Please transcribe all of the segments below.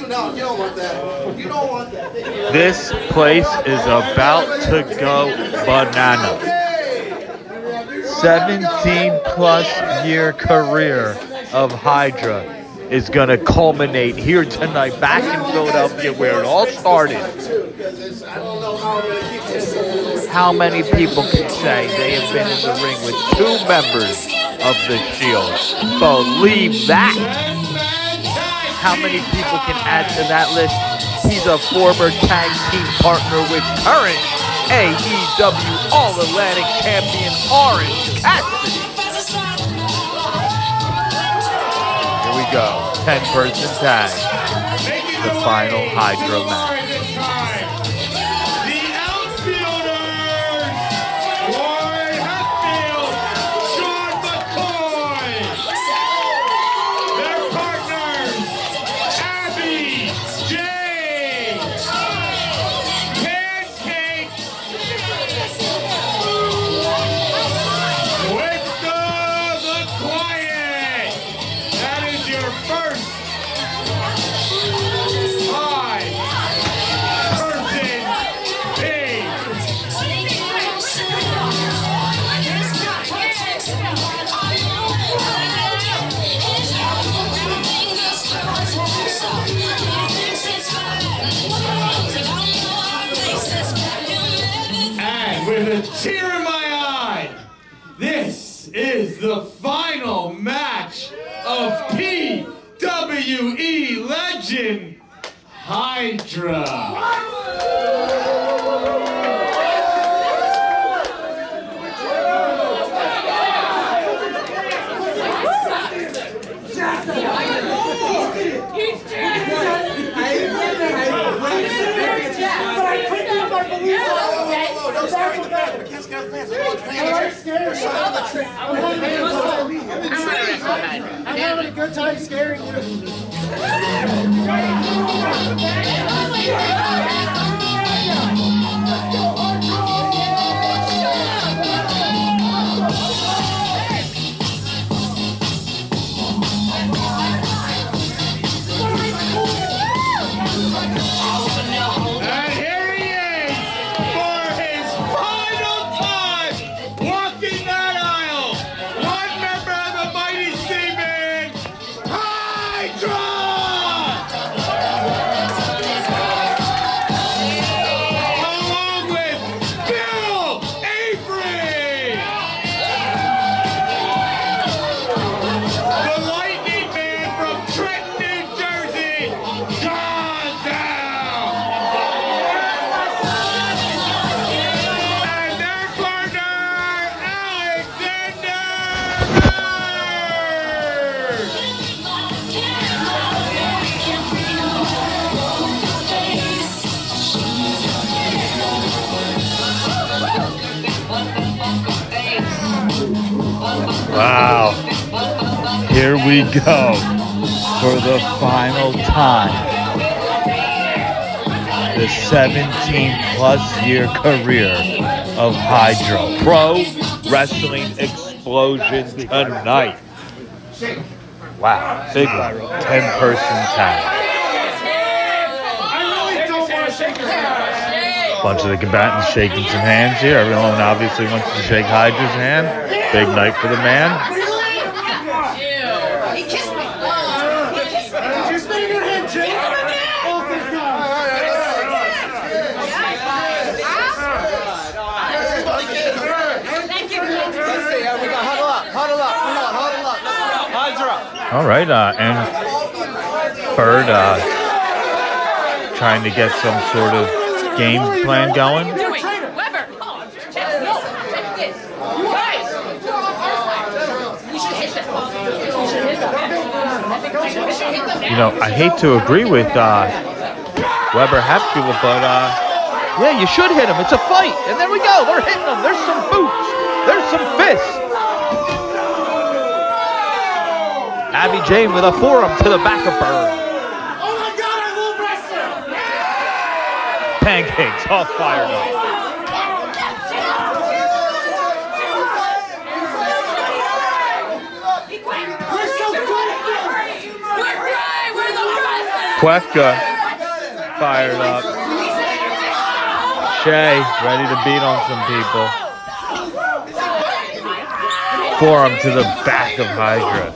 No, you don't want that. You don't want that. This place is about to go bananas. 17+ year career of Hydra is going to culminate here tonight back in Philadelphia where it all started. How many people can say they have been in the ring with 2 members of the Shield? Believe that. How many people can add to that list? He's a former tag team partner with current AEW All-Atlantic Champion Orange Cassidy. Here we go. 10-person tag. The final Hydra match. The Outfielders! Hatfield, McCoy! Their partners, Avery, Shea, Pancakes Qefka the Quiet. That is your first with a tear in my eye, this is the final match of PWE legend Hydra. I'm having a good time scaring you. Wow. Here we go for the final time. The 17+ year career of Hydra. Pro Wrestling Explosion tonight. Wow. Big one. 10-person tag. Bunch of the combatants shaking some hands here. Everyone obviously wants to shake Hydra's hand. Big night for the man. He kissed me. You're spinning your hand, Jay. Huddle up. Hydra. All right, and Bird trying to get some sort of game plan going. You know, I hate to agree with Weber Hatfield, but yeah, you should hit him. It's a fight. And there we go. They're hitting him. There's some boots. There's some fists. Abby Jane with a forearm to the back of Bird. Oh my God, I love wrestling. Pancakes all fired up. We're so good at this. We're great. We're the best. Qefka fired up. Shea ready to beat on some people. Forearm to the back of Hydra.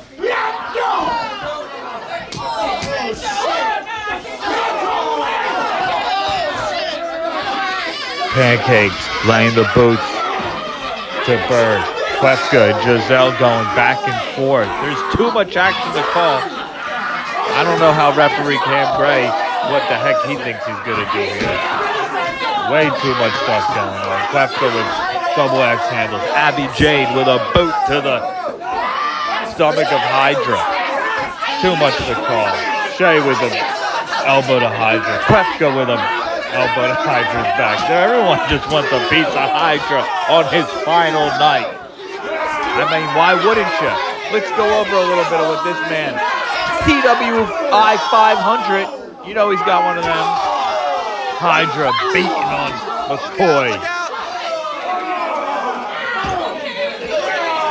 Pancakes laying the boots to Bird. Qefka and Jah'Zel going back and forth. There's too much action to call. I don't know how referee Cam Gray, what the heck he thinks he's going to do here. Way too much stuff going on. Qefka with double axe handles. Abby Jade with a boot to the stomach of Hydra. Too much to call. Shea with an elbow to Hydra. Qefka with a elbow to Hydra's back there. Everyone just wants a piece of Hydra on his final night. I mean, why wouldn't you? Let's go over a little bit of what this man, TWI 500, you know he's got one of them. Hydra beating on McCoy.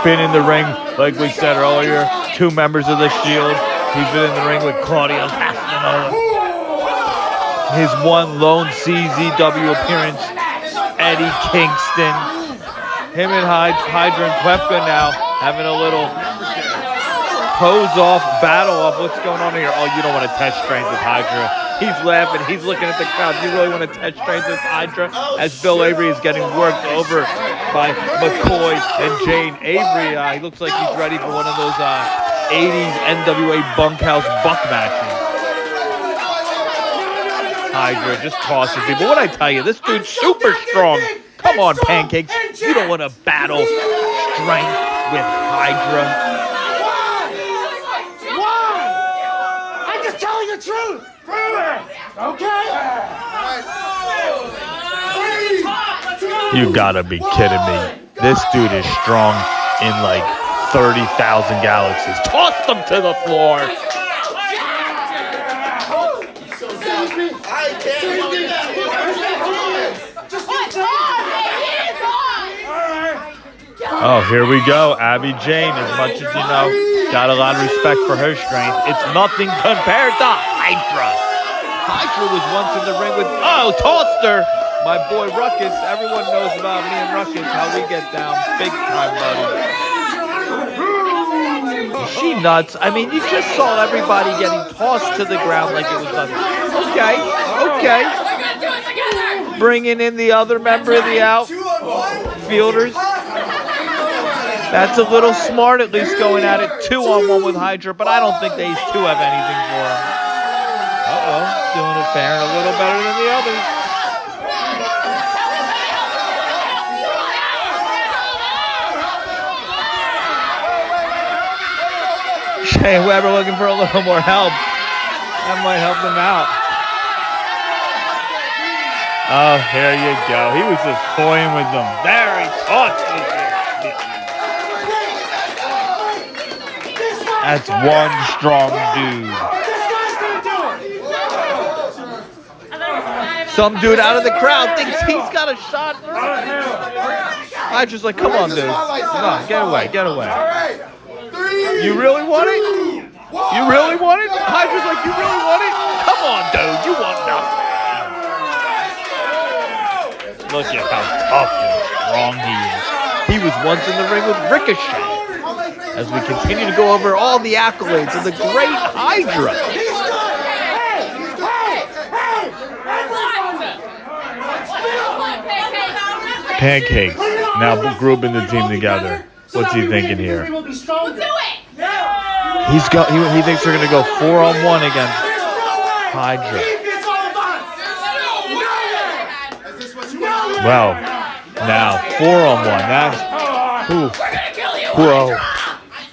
Been in the ring, like we said earlier, 2 members of the Shield. He's been in the ring with Claudio Castagnoli. His one lone CZW appearance, Eddie Kingston. Him and Hydra and Qefka now having a little pose off, battle off. What's going on here? Oh, you don't want to test strength with Hydra. He's laughing. He's looking at the crowd. You really want to test strength with Hydra? As Bill Avery is getting worked over by McCoy and Jane. Avery, he looks like he's ready for one of those 80s NWA bunkhouse buck matches. Hydra just tossing people. What I tell you, this dude's super strong. Come on, Pancakes. You don't want to battle strength with Hydra. Why? I'm just telling the truth. Okay? You gotta be kidding me. This dude is strong in like 30,000 galaxies. Toss them to the floor. Oh, here we go. Abby Jane, as much as you know, got a lot of respect for her strength. It's nothing compared to Hydra. Hydra was once in the ring with, tossed her. My boy Ruckus. Everyone knows about me and Ruckus, how we get down. Big time, buddy. Is she nuts? I mean, you just saw everybody getting tossed to the ground like it was nothing. Okay. Bringing in the other member of the Outfielders. That's a little smart, at least going at it 2-on-1 with Hydra, but I don't think these two have anything for him. Doing it fair and a little better than the others. Shea, whoever looking for a little more help, that might help them out. Oh, here you go. He was just toying with them. There he tossed it. That's one strong dude. Some dude out of the crowd thinks he's got a shot. I just like, come on, dude. No, get away. You really want it? You really want it? Hydra's like, you really want it? Come on, dude. You want nothing. Look at how tough and strong he is. He was once in the ring with Ricochet. As we continue to go over all the accolades of the great Hydra. Pancakes now grouping the team together. What's he thinking here? He thinks they're going to go 4-on-1 against Hydra. Well, now 4-on-1. That's whoa.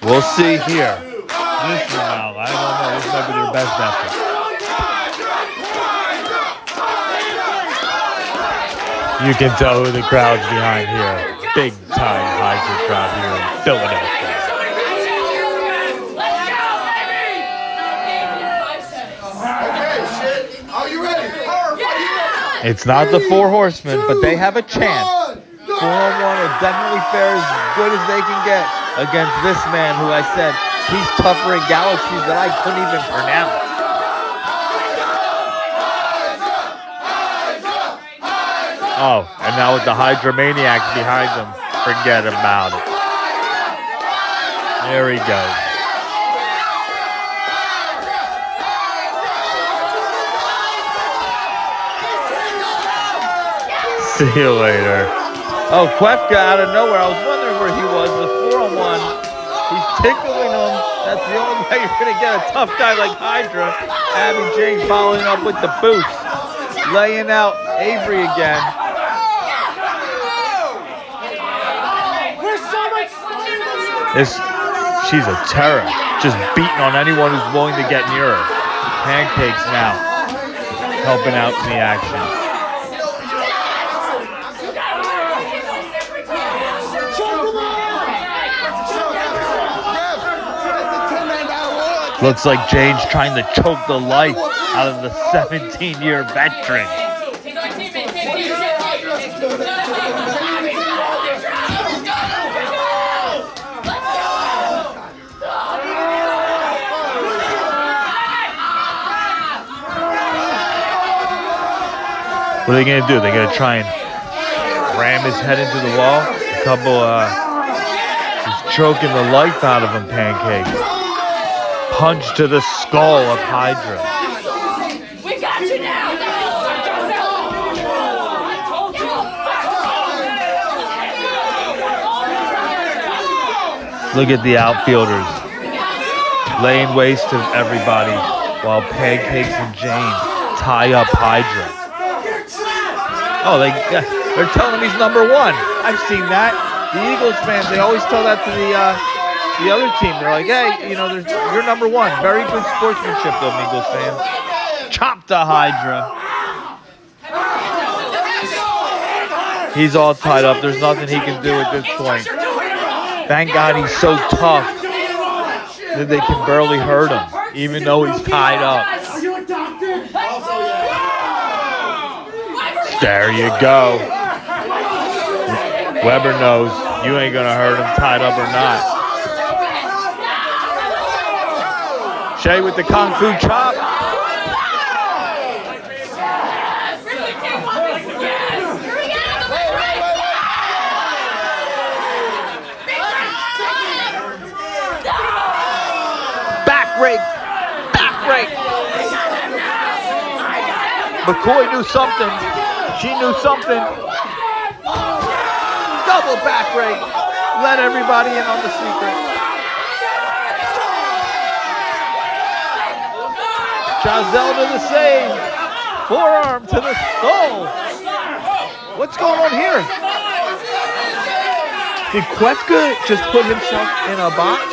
We'll see here. This one now, I don't know. This might be their best effort. You can tell who the crowd's behind here. Big time Hydra crowd here in Philadelphia. Are you ready? It's not the 4 horsemen, but they have a chance. 4-on-1 will definitely fare as good as they can get against this man who I said he's tougher in galaxies that I couldn't even pronounce. Oh, and now with the Hydra Maniacs behind him, forget about it. There he goes. See you later. Oh, Qefka out of nowhere. I was wondering where he was. The 4-on-1. He's tickling him. That's the only way you're going to get a tough guy like Hydra. Abby Jane following up with the boots. Laying out Avery again. She's a terror. Just beating on anyone who's willing to get near her. Pancakes now helping out in the action. Looks like Jane's trying to choke the life out of the 17-year veteran. What are they going to do? They're going to try and ram his head into the wall? A couple, he's choking the life out of him, Pancakes. Punch to the skull of Hydra. We got you now! Look at the Outfielders laying waste to everybody while Pancakes and Jane tie up Hydra. Oh, they're telling him he's number one. I've seen that. The Eagles fans, they always tell that to the other team. They're like, hey, you're number one. Very good sportsmanship, though, Eagles fans. Chop the Hydra. He's all tied up. There's nothing he can do at this point. Thank God he's so tough that they can barely hurt him, even though he's tied up. There you go. Weber knows you ain't gonna hurt him, tied up or not. Shea with the Kung Fu chop. Back rake. McCoy knew something. She knew something. Double back rake. Let everybody in on the secret. Jah'Zel to the save. Forearm to the skull. What's going on here? Did Qefka just put himself in a box?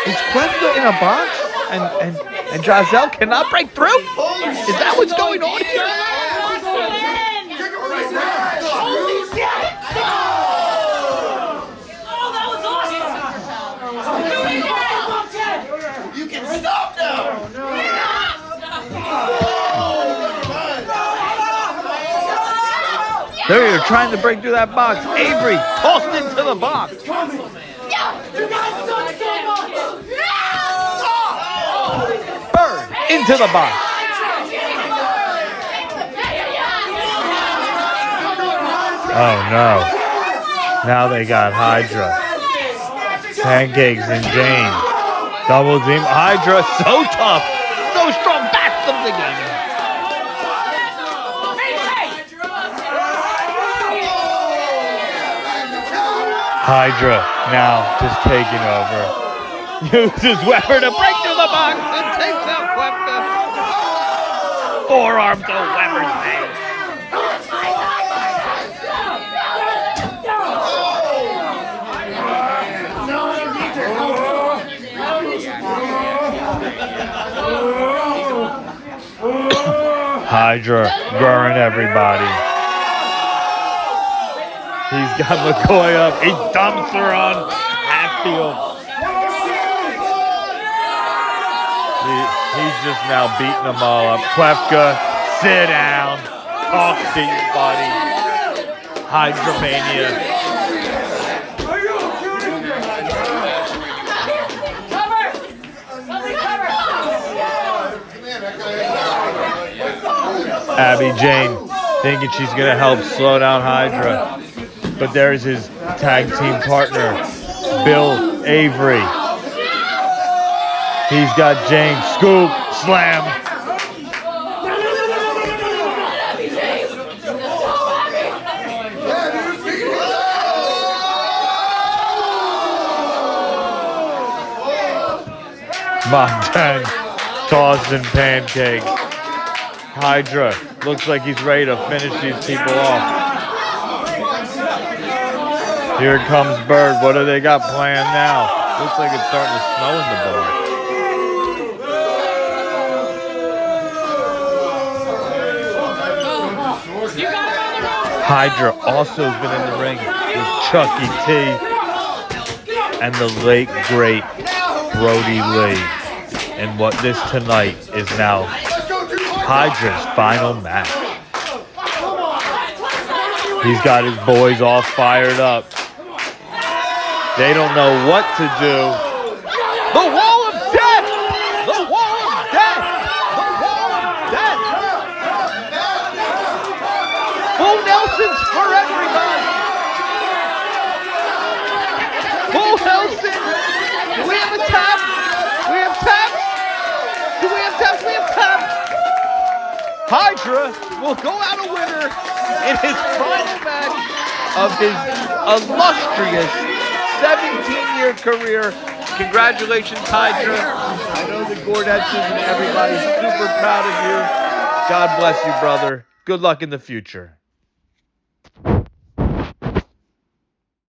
Is Qefka in a box? And Jah'Zel cannot break through? Is that what's going on here? You can stop now! There you're trying to break through that box. Avery tossed into the box. You guys suck so much! Bird into the box. Oh no. Now they got Hydra. Pancakes and Jane. Double team. Hydra so tough. So strong. Bats them together. Hydra now just taking over. Uses Weber to break through the box and takes out Qefka. Forearm to Weber's face. Hydra burning everybody. He's got McCoy up. He dumps her on Hatfield. He's just now beating them all up. Qefka, sit down. Talk to your buddy. Hydramania. Abby Jane thinking she's going to help slow down Hydra. But there's his tag team partner, Bill Avery. He's got James. Scoop, slam. Mach10 tossing pancakes. Hydra looks like he's ready to finish these people off. Here comes Bird. What do they got planned now? Looks like it's starting to snow in the bar. Hydra also has been in the ring with Chucky T and the late, great Brody Lee. And what this tonight is now Hydra's final match. He's got his boys all fired up. They don't know what to do. The wall of death! The wall of death! The wall of death! Full Nelsons for everybody! Full Nelson! Do we have a tap? We have taps? Do we have taps? We have taps! Hydra will go out a winner in his final match of his illustrious 17-year career. Congratulations, Hydra. I know the Gordettes and everybody's super proud of you. God bless you, brother. Good luck in the future.